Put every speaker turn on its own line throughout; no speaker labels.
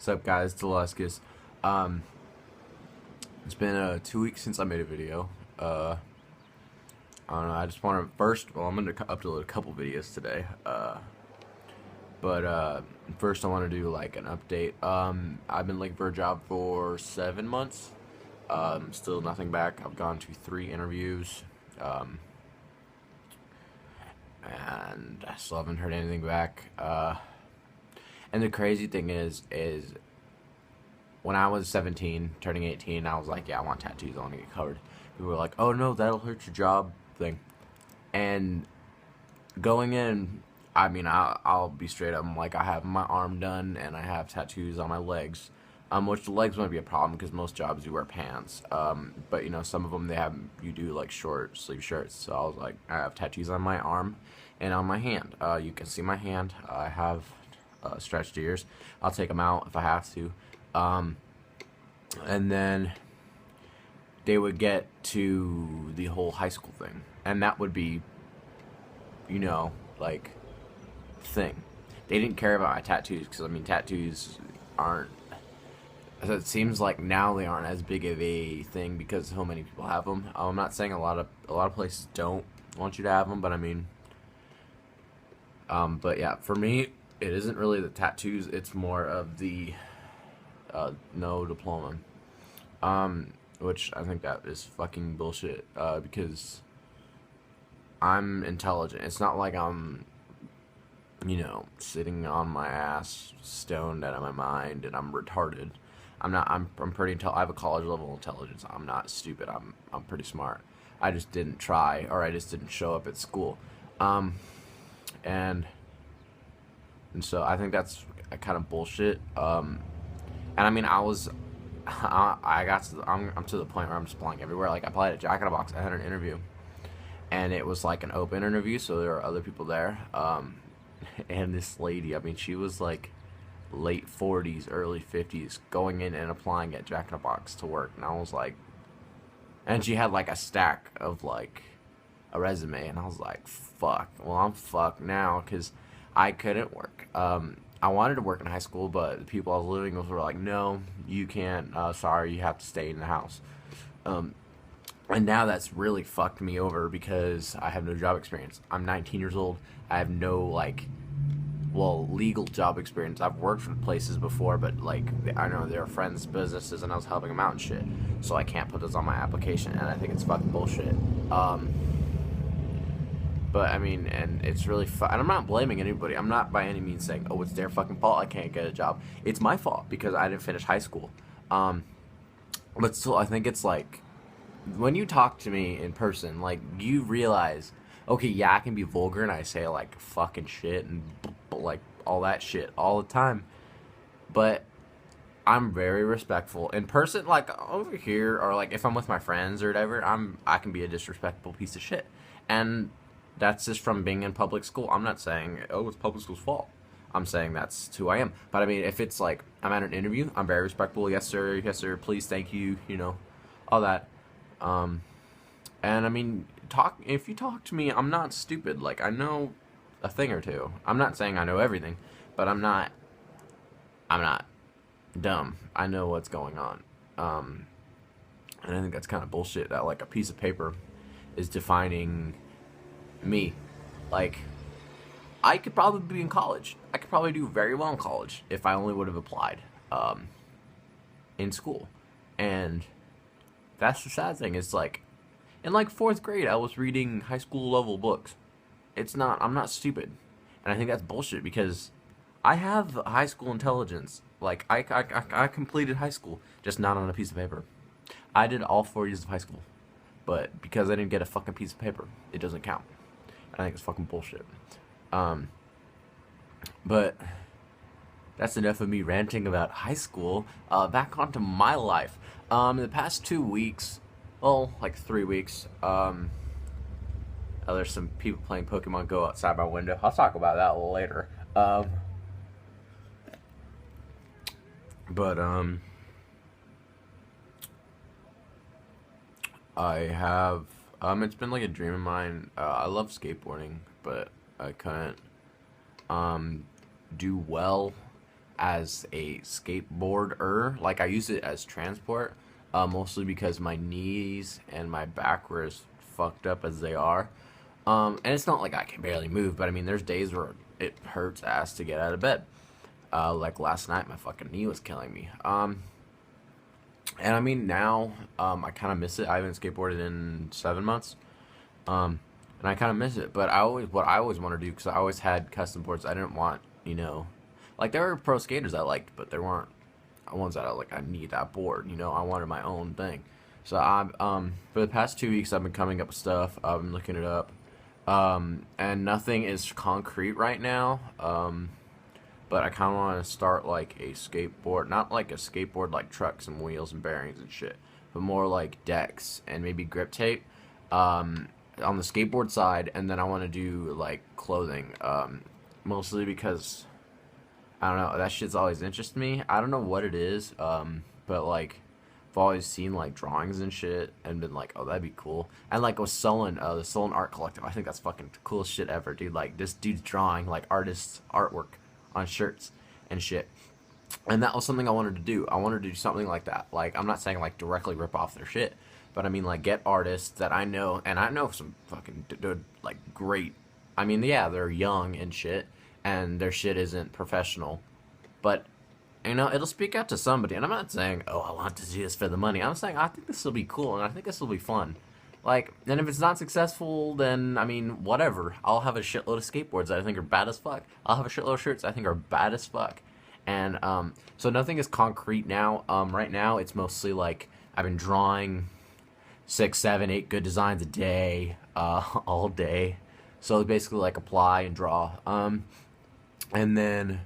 What's up, guys? Dillusscuss. Um, it's been 2 weeks since I made a video. I don't know. I just want to first. Well, I'm gonna upload a couple videos today. But first, I want to do like an update. I've been looking for a job for 7 months. Still nothing back. I've gone to 3 interviews. And I still haven't heard anything back. And the crazy thing is when I was 17, turning 18, I was like, yeah, I want tattoos. I want to get covered. People were like, oh no, that'll hurt your job thing. And going in, I mean, I'll be straight up. I'm like, I have my arm done and I have tattoos on my legs. Which the legs might be a problem because most jobs you wear pants. But you know, some of them you do like short sleeve shirts. So I was like, I have tattoos on my arm and on my hand. You can see my hand. I have stretched ears. I'll take them out if I have to. And then they would get to the whole high school thing, and that would be, you know, like, thing. They didn't care about my tattoos because I mean, tattoos aren't. It seems like now they aren't as big of a thing because so many people have them. I'm not saying a lot of places don't want you to have them, but I mean, but yeah, for me, it isn't really the tattoos. It's more of the no diploma, which I think that is fucking bullshit. Because I'm intelligent. It's not like I'm, you know, sitting on my ass, stoned out of my mind, and I'm retarded. I'm not. I'm pretty I have a college level intelligence. I'm not stupid. I'm pretty smart. I just didn't try, or I just didn't show up at school. And so I think that's kind of bullshit. And I mean, I'm to the point where I'm just applying everywhere. Like I applied at Jack in the Box. I had an interview, and it was like an open interview, so there were other people there. And this lady, I mean, she was like late 40s, early 50s, going in and applying at Jack in the Box to work, and I was like, and she had like a stack of like a resume, and I was like, fuck. Well, I'm fucked now because I couldn't work. I wanted to work in high school, but the people I was living with were like, no, you can't. Sorry, you have to stay in the house. And now that's really fucked me over because I have no job experience. I'm 19 years old. I have no, like, legal job experience. I've worked for places before, but, like, I know they're friends' businesses, and I was helping them out and shit. So I can't put this on my application, and I think it's fucking bullshit. But, I mean, and it's really and I'm not blaming anybody. I'm not by any means saying, oh, it's their fucking fault I can't get a job. It's my fault because I didn't finish high school. But still, I think it's like, when you talk to me in person, like, you realize, okay, yeah, I can be vulgar and I say, like, fucking shit and, like, all that shit all the time. But I'm very respectful. In person, like, over here, or, like, if I'm with my friends or whatever, I can be a disrespectful piece of shit. And that's just from being in public school. I'm not saying, oh, it's public school's fault. I'm saying that's who I am. But, I mean, if it's, like, I'm at an interview, I'm very respectful. Yes, sir, please, thank you, you know, all that. And I mean, if you talk to me, I'm not stupid. Like, I know a thing or two. I'm not saying I know everything, but I'm not dumb. I know what's going on. And I think that's kind of bullshit that, like, a piece of paper is defining me. Like, I could probably be in college. I could probably do very well in college if I only would have applied, in school. And that's the sad thing. It's like, in like 4th grade, I was reading high school level books. I'm not stupid. And I think that's bullshit because I have high school intelligence. Like, I completed high school, just not on a piece of paper. I did all 4 years of high school. But because I didn't get a fucking piece of paper, it doesn't count. I think it's fucking bullshit. But that's enough of me ranting about high school. Back onto my life. The past 2 weeks, well, like 3 weeks, there's some people playing Pokemon Go outside my window. I'll talk about that a little later. But I have, it's been like a dream of mine. I love skateboarding, but I couldn't, do well as a skateboarder. Like I use it as transport, mostly because my knees and my back were as fucked up as they are. And it's not like I can barely move, but I mean, there's days where it hurts ass to get out of bed. Like last night, my fucking knee was killing me. And I mean, now, I kind of miss it. I haven't skateboarded in 7 months. And I kind of miss it. But what I always want to do, because I always had custom boards, I didn't want, like there were pro skaters I liked, but there weren't ones that I need that board, I wanted my own thing. So for the past 2 weeks, I've been coming up with stuff. I've been looking it up. And nothing is concrete right now. But I kind of want to start like a skateboard, not like a skateboard like trucks and wheels and bearings and shit, but more like decks and maybe grip tape on the skateboard side. And then I want to do like clothing, mostly because I don't know, that shit's always interested me. I don't know what it is, but like I've always seen like drawings and shit and been like, oh, that'd be cool. And like with Sullen, the Sullen Art Collective, I think that's fucking the coolest shit ever, dude. Like this dude's drawing like artists' artwork on shirts and shit. And that was something I wanted to do. I wanted to do something like that. Like, I'm not saying like directly rip off their shit, but I mean like get artists that I know, and I know some fucking like great. I mean, yeah, they're young and shit, and their shit isn't professional, but it'll speak out to somebody. And I'm not saying, oh, I want to do this for the money. I'm saying I think this will be cool, and I think this will be fun. Like, and if it's not successful, then, I mean, whatever. I'll have a shitload of skateboards that I think are bad as fuck. I'll have a shitload of shirts I think are bad as fuck. And, so nothing is concrete now. Right now, it's mostly, like, I've been drawing 6, 7, 8 good designs a day, all day. So it's basically, like, apply and draw. And then,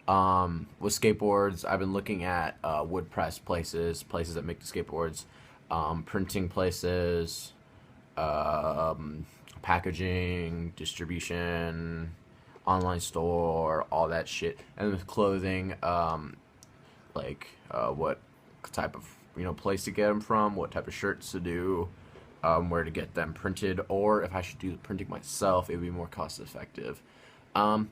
with skateboards, I've been looking at, wood press places that make the skateboards. Printing places, packaging, distribution, online store, all that shit. And with clothing, what type of place to get them from, what type of shirts to do, where to get them printed, or if I should do the printing myself, it would be more cost effective. All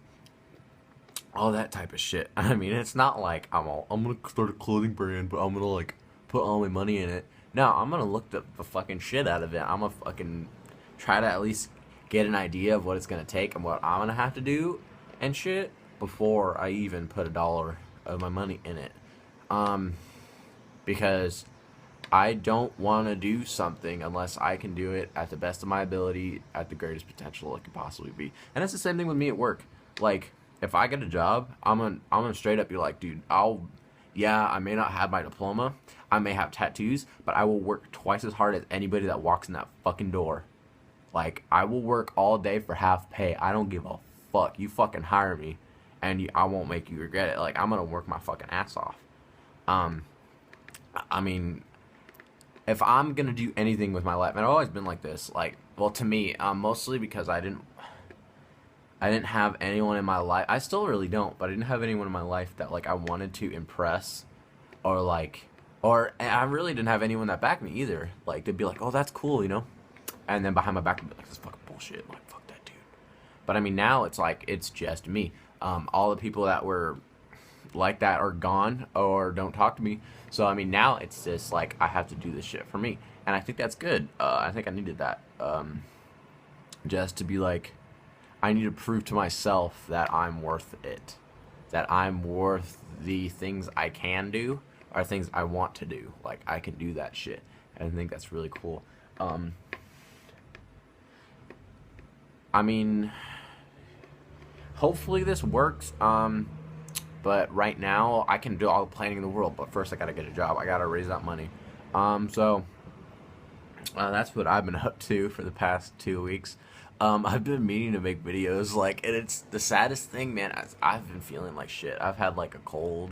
that type of shit. I mean, it's not like I'm gonna start a clothing brand, but I'm gonna like put all my money in it. No, I'm gonna look the fucking shit out of it. I'm gonna fucking try to at least get an idea of what it's gonna take and what I'm gonna have to do and shit before I even put $1 of my money in it. Because I don't want to do something unless I can do it at the best of my ability, at the greatest potential it could possibly be. And it's the same thing with me at work. Like, if I get a job, I'm gonna straight up be like, dude, I may not have my diploma, I may have tattoos, but I will work twice as hard as anybody that walks in that fucking door. Like, I will work all day for half pay. I don't give a fuck. You fucking hire me, and I won't make you regret it. Like, I'm gonna work my fucking ass off. I mean, if I'm gonna do anything with my life, and I've always been like this, like, well, to me, mostly because I didn't have anyone in my life. I still really don't, but I didn't have anyone in my life that like I wanted to impress, or I really didn't have anyone that backed me either. Like they'd be like, "Oh, that's cool," and then behind my back, they'd be like, "This is fucking bullshit." Like, fuck that dude. But I mean, now it's like it's just me. All the people that were like that are gone or don't talk to me. So I mean, now it's just like I have to do this shit for me, and I think that's good. I think I needed that, just to be like, I need to prove to myself that I'm worth it, that I'm worth the things I can do or things I want to do. Like, I can do that shit, and I think that's really cool. I mean, hopefully this works, but right now I can do all the planning in the world, but first I gotta get a job. I gotta raise that money. So that's what I've been up to for the past 2 weeks. I've been meaning to make videos, like, and it's the saddest thing, man. I've been feeling like shit. I've had like a cold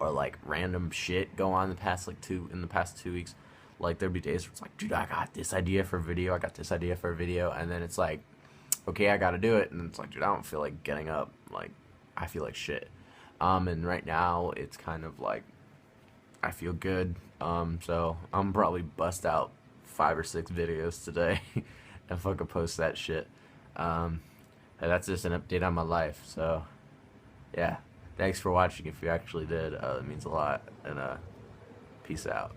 or like random shit go on in the past 2 weeks. Like, there'd be days where it's like, dude, I got this idea for a video, and then it's like, okay, I gotta do it, and it's like, dude, I don't feel like getting up. Like, I feel like shit. And right now it's kind of like I feel good. So I'm probably bust out 5 or 6 videos today. And fucking post that shit. And that's just an update on my life. So, yeah. Thanks for watching. If you actually did, it means a lot. And peace out.